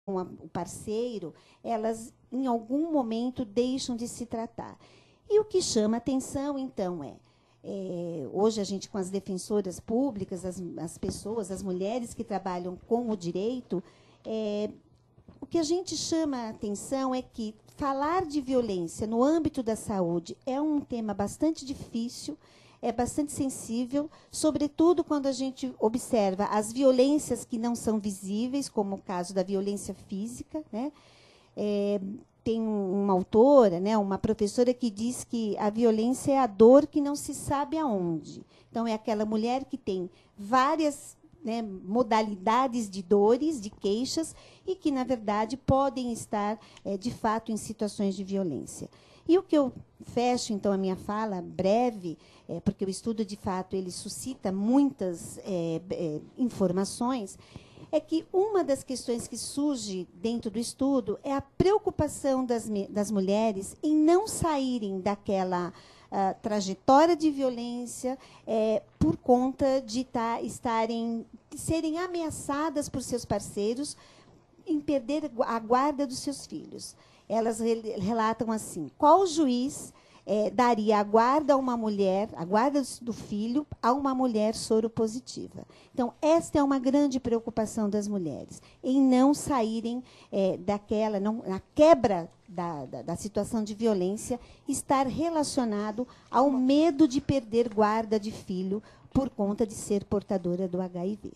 o parceiro, elas em algum momento deixam de se tratar. E o que chama atenção, então, hoje a gente com as defensoras públicas, as pessoas, as mulheres que trabalham com o direito, o que a gente chama a atenção é que falar de violência no âmbito da saúde é um tema bastante difícil, é bastante sensível, sobretudo quando a gente observa as violências que não são visíveis, como o caso da violência física, né? Tem uma autora, né, uma professora que diz que a violência é a dor que não se sabe aonde. Então, é aquela mulher que tem várias, né, modalidades de dores, de queixas, e que, na verdade, podem estar, de fato, em situações de violência. E o que eu fecho, então, a minha fala breve, porque o estudo, de fato, ele suscita muitas informações, é que uma das questões que surge dentro do estudo é a preocupação das mulheres em não saírem daquela trajetória de violência por conta de serem ameaçadas por seus parceiros em perder a guarda dos seus filhos. Elas relatam assim: qual juiz daria a guarda a uma mulher, a guarda do filho, a uma mulher soropositiva? Então, esta é uma grande preocupação das mulheres, em não saírem a quebra da situação de violência estar relacionado ao medo de perder guarda de filho por conta de ser portadora do HIV.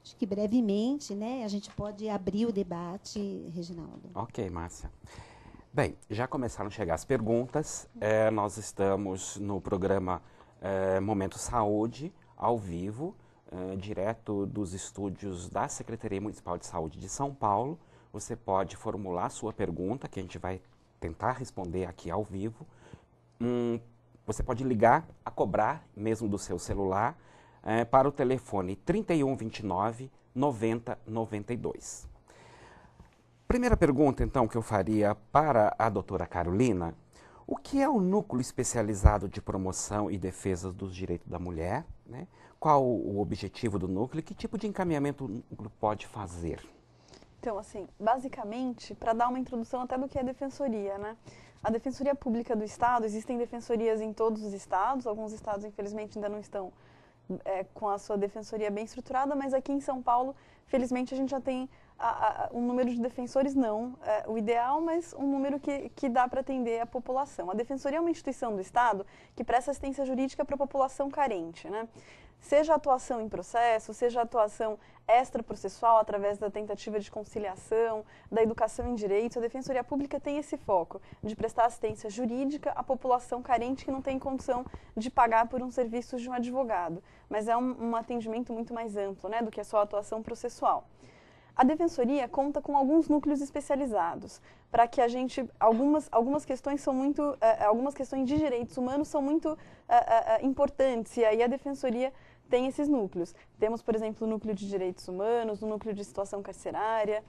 Acho que brevemente, né, a gente pode abrir o debate, Reginaldo. Ok, Márcia. Bem, já começaram a chegar as perguntas. Nós estamos no programa Momento Saúde, ao vivo, direto dos estúdios da Secretaria Municipal de Saúde de São Paulo. Você pode formular sua pergunta, que a gente vai tentar responder aqui ao vivo. Você pode ligar a cobrar, mesmo do seu celular, para o telefone 3129 9092. Primeira pergunta, então, que eu faria para a doutora Carolina: o que é o Núcleo Especializado de Promoção e Defesa dos Direitos da Mulher? Né? Qual o objetivo do núcleo e que tipo de encaminhamento o núcleo pode fazer? Então, assim, basicamente, para dar uma introdução até do que é defensoria, né? A Defensoria Pública do Estado, existem defensorias em todos os estados, alguns estados, infelizmente, ainda não estão com a sua defensoria bem estruturada, mas aqui em São Paulo, felizmente, a gente já tem um número de defensores, não o ideal, mas um número que dá para atender a população. A Defensoria é uma instituição do Estado que presta assistência jurídica para a população carente, né? Seja atuação em processo, seja atuação extraprocessual através da tentativa de conciliação, da educação em direitos, a Defensoria Pública tem esse foco de prestar assistência jurídica à população carente que não tem condição de pagar por um serviço de um advogado. Mas é um atendimento muito mais amplo, né, do que a só atuação processual. A Defensoria conta com alguns núcleos especializados, para que a gente, algumas questões são muito, algumas questões de direitos humanos são muito importantes, e aí a Defensoria tem esses núcleos. Temos, por exemplo, o Núcleo de Direitos Humanos, o Núcleo de Situação Carcerária.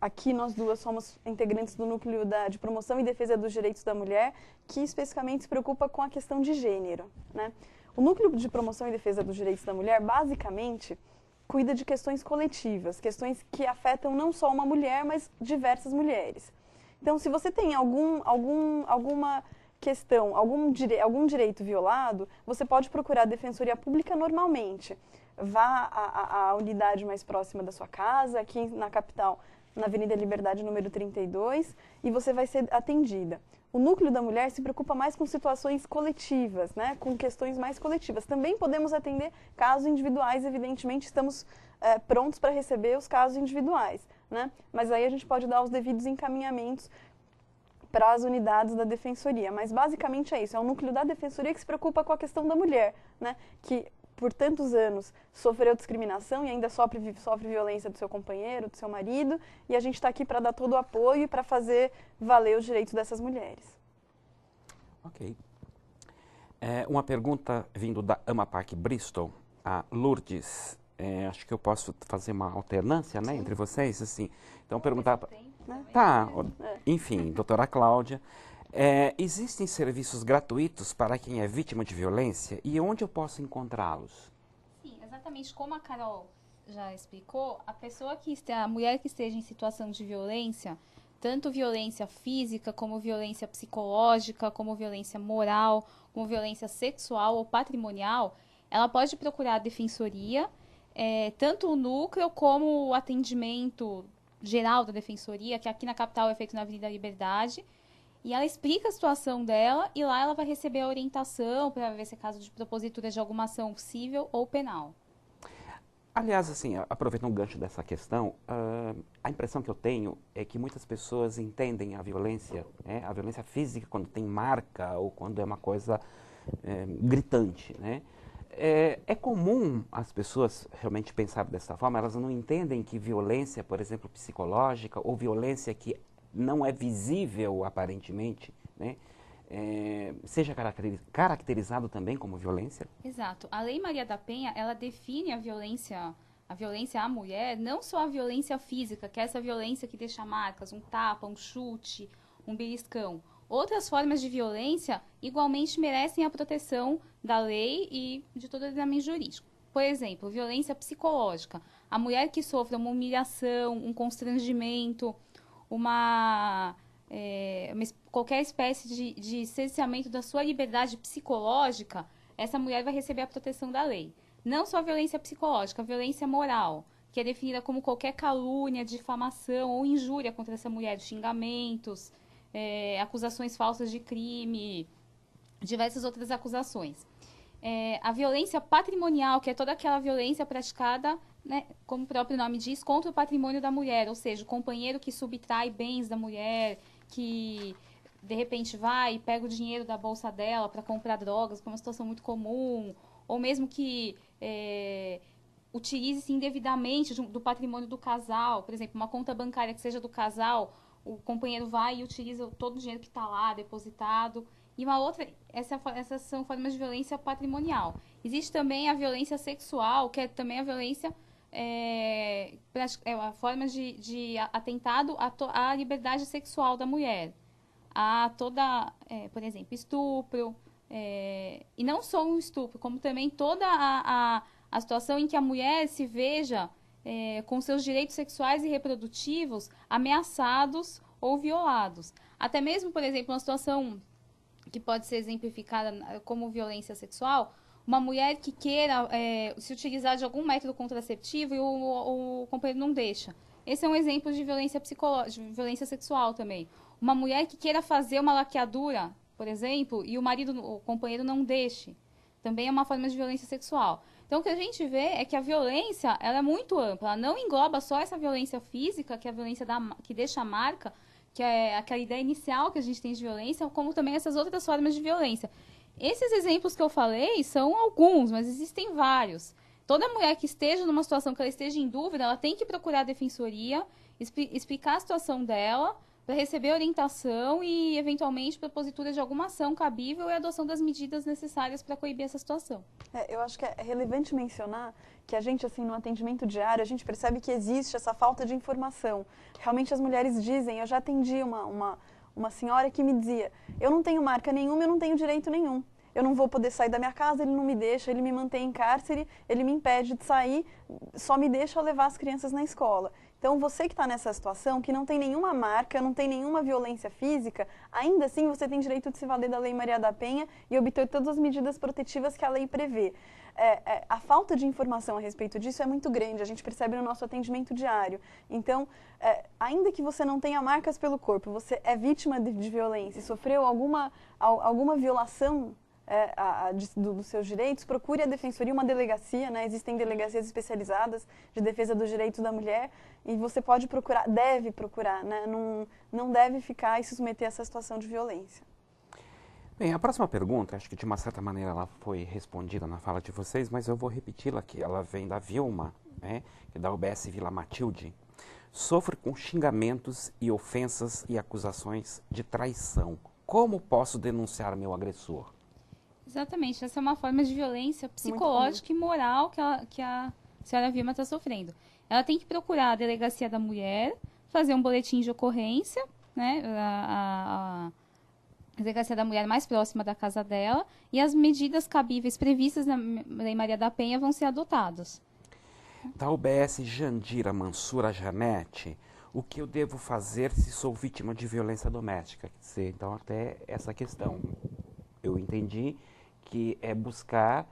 Aqui nós duas somos integrantes do Núcleo de Promoção e Defesa dos Direitos da Mulher, que especificamente se preocupa com a questão de gênero, né? O Núcleo de Promoção e Defesa dos Direitos da Mulher, basicamente, cuida de questões coletivas, questões que afetam não só uma mulher, mas diversas mulheres. Então, se você tem alguma questão, algum direito violado, você pode procurar a Defensoria Pública normalmente. Vá à unidade mais próxima da sua casa, aqui na capital, na Avenida Liberdade, número 32, e você vai ser atendida. O Núcleo da Mulher se preocupa mais com situações coletivas, né, com questões mais coletivas. Também podemos atender casos individuais, evidentemente, estamos prontos para receber os casos individuais, né, mas aí a gente pode dar os devidos encaminhamentos para as unidades da Defensoria. Mas basicamente é isso, é o Núcleo da Defensoria que se preocupa com a questão da mulher, né, que por tantos anos sofreu discriminação e ainda sofre violência do seu companheiro, do seu marido, e a gente está aqui para dar todo o apoio e para fazer valer os direitos dessas mulheres. Ok. Uma pergunta vindo da Ama Park Bristol, a Lourdes. Acho que eu posso fazer uma alternância, né, entre vocês, assim. Então, perguntar... Tá, enfim, doutora Cláudia. Existem serviços gratuitos para quem é vítima de violência e onde eu posso encontrá-los? Sim, exatamente como a Carol já explicou, a mulher que esteja em situação de violência, tanto violência física, como violência psicológica, como violência moral, como violência sexual ou patrimonial, ela pode procurar a defensoria, tanto o núcleo como o atendimento geral da defensoria, que aqui na capital é feito na Avenida Liberdade, e ela explica a situação dela e lá ela vai receber a orientação para ver se é caso de propositura de alguma ação civil ou penal. Aliás, assim, aproveitando o gancho dessa questão, a impressão que eu tenho é que muitas pessoas entendem a violência física, quando tem marca ou quando é uma coisa gritante, né? É comum as pessoas realmente pensar dessa forma, elas não entendem que violência, por exemplo, psicológica ou violência que não é visível aparentemente, né? Seja caracterizado também como violência? Exato. A Lei Maria da Penha, ela define a violência à mulher, não só a violência física, que é essa violência que deixa marcas, um tapa, um chute, um beliscão. Outras formas de violência igualmente merecem a proteção da lei e de todo o ordenamento jurídico. Por exemplo, violência psicológica. A mulher que sofre uma humilhação, um constrangimento, qualquer espécie de cerceamento da sua liberdade psicológica, essa mulher vai receber a proteção da lei. Não só a violência psicológica, a violência moral, que é definida como qualquer calúnia, difamação ou injúria contra essa mulher, xingamentos, acusações falsas de crime, diversas outras acusações. A violência patrimonial, que é toda aquela violência praticada, né, como o próprio nome diz, contra o patrimônio da mulher, ou seja, o companheiro que subtrai bens da mulher, que de repente vai e pega o dinheiro da bolsa dela para comprar drogas, que é uma situação muito comum, ou mesmo que utilize-se indevidamente do patrimônio do casal, por exemplo, uma conta bancária que seja do casal, o companheiro vai e utiliza todo o dinheiro que está lá depositado. E uma outra, essas são formas de violência patrimonial. Existe também a violência sexual, que é também a violência, a forma de atentado à liberdade sexual da mulher. A toda, por exemplo, estupro, e não só um estupro, como também toda a situação em que a mulher se veja com seus direitos sexuais e reprodutivos ameaçados ou violados. Até mesmo, por exemplo, uma situação que pode ser exemplificada como violência sexual, uma mulher que queira se utilizar de algum método contraceptivo e o companheiro não deixa. Esse é um exemplo de violência psicológica, de violência sexual também. Uma mulher que queira fazer uma laqueadura, por exemplo, e o companheiro não deixe. Também é uma forma de violência sexual. Então, o que a gente vê é que a violência ela é muito ampla. Ela não engloba só essa violência física, que é a violência que deixa a marca, que é aquela ideia inicial que a gente tem de violência, como também essas outras formas de violência. Esses exemplos que eu falei são alguns, mas existem vários. Toda mulher que esteja numa situação que ela esteja em dúvida, ela tem que procurar a defensoria, explicar a situação dela, para receber orientação e, eventualmente, propositura de alguma ação cabível e adoção das medidas necessárias para coibir essa situação. Eu acho que é relevante mencionar que a gente, assim, no atendimento diário, a gente percebe que existe essa falta de informação. Realmente as mulheres dizem, eu já atendi uma senhora que me dizia, eu não tenho marca nenhuma, eu não tenho direito nenhum. Eu não vou poder sair da minha casa, ele não me deixa, ele me mantém em cárcere, ele me impede de sair, só me deixa levar as crianças na escola. Então, você que está nessa situação, que não tem nenhuma marca, não tem nenhuma violência física, ainda assim você tem direito de se valer da Lei Maria da Penha e obter todas as medidas protetivas que a lei prevê. A falta de informação a respeito disso é muito grande, a gente percebe no nosso atendimento diário. Então, ainda que você não tenha marcas pelo corpo, você é vítima de violência e sofreu alguma violação dos seus direitos, procure a defensoria, uma delegacia, né? Existem delegacias especializadas de defesa dos direitos da mulher e você pode procurar, deve procurar, né? Não deve ficar e se submeter a essa situação de violência. Bem, a próxima pergunta, acho que de uma certa maneira ela foi respondida na fala de vocês, mas eu vou repeti-la aqui. Ela vem da Vilma, né? Que é da UBS Vila Matilde. Sofre com xingamentos e ofensas e acusações de traição. Como posso denunciar meu agressor? Exatamente, essa é uma forma de violência psicológica e moral que a senhora Vilma está sofrendo. Ela tem que procurar a delegacia da mulher, fazer um boletim de ocorrência, né, a delegacia da mulher mais próxima da casa dela, e as medidas cabíveis previstas na Lei Maria da Penha vão ser adotadas. Da UBS Jandira Mansura Janete, o que eu devo fazer se sou vítima de violência doméstica? Quer dizer, então, até essa questão. Eu entendi que é buscar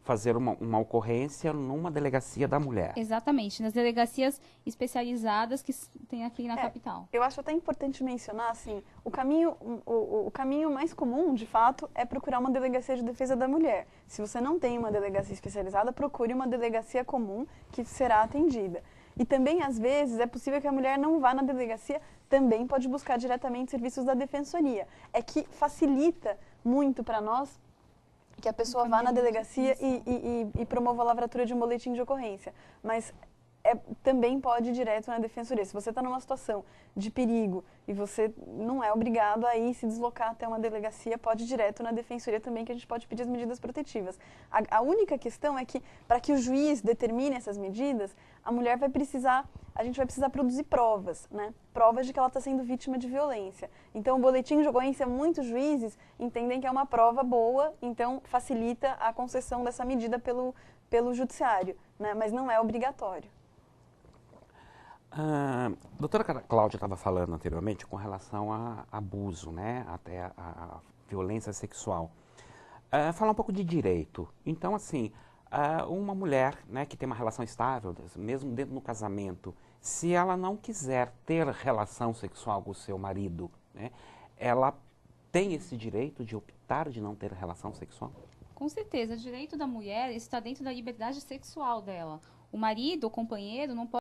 fazer uma ocorrência numa delegacia da mulher. Exatamente, nas delegacias especializadas que tem aqui na capital. Eu acho até importante mencionar, assim, o caminho mais comum, de fato, é procurar uma delegacia de defesa da mulher. Se você não tem uma delegacia especializada, procure uma delegacia comum que será atendida. E também, às vezes, é possível que a mulher não vá na delegacia, também pode buscar diretamente serviços da defensoria. É que facilita muito para nós que a pessoa vá na delegacia e promova a lavratura de um boletim de ocorrência. Mas também pode ir direto na defensoria. Se você está numa situação de perigo e você não é obrigado a ir se deslocar até uma delegacia, pode ir direto na defensoria também, que a gente pode pedir as medidas protetivas. A única questão é que, para que o juiz determine essas medidas, a mulher a gente vai precisar produzir provas, né? Provas de que ela está sendo vítima de violência. Então, o boletim de ocorrência, muitos juízes entendem que é uma prova boa, então facilita a concessão dessa medida pelo judiciário, né? Mas não é obrigatório. A doutora Cláudia estava falando anteriormente com relação a abuso, né? Até a violência sexual. Falar um pouco de direito. Então, assim, uma mulher, né, que tem uma relação estável, mesmo dentro do casamento, se ela não quiser ter relação sexual com o seu marido, né, ela tem esse direito de optar de não ter relação sexual? Com certeza, o direito da mulher está dentro da liberdade sexual dela. O marido, o companheiro, não pode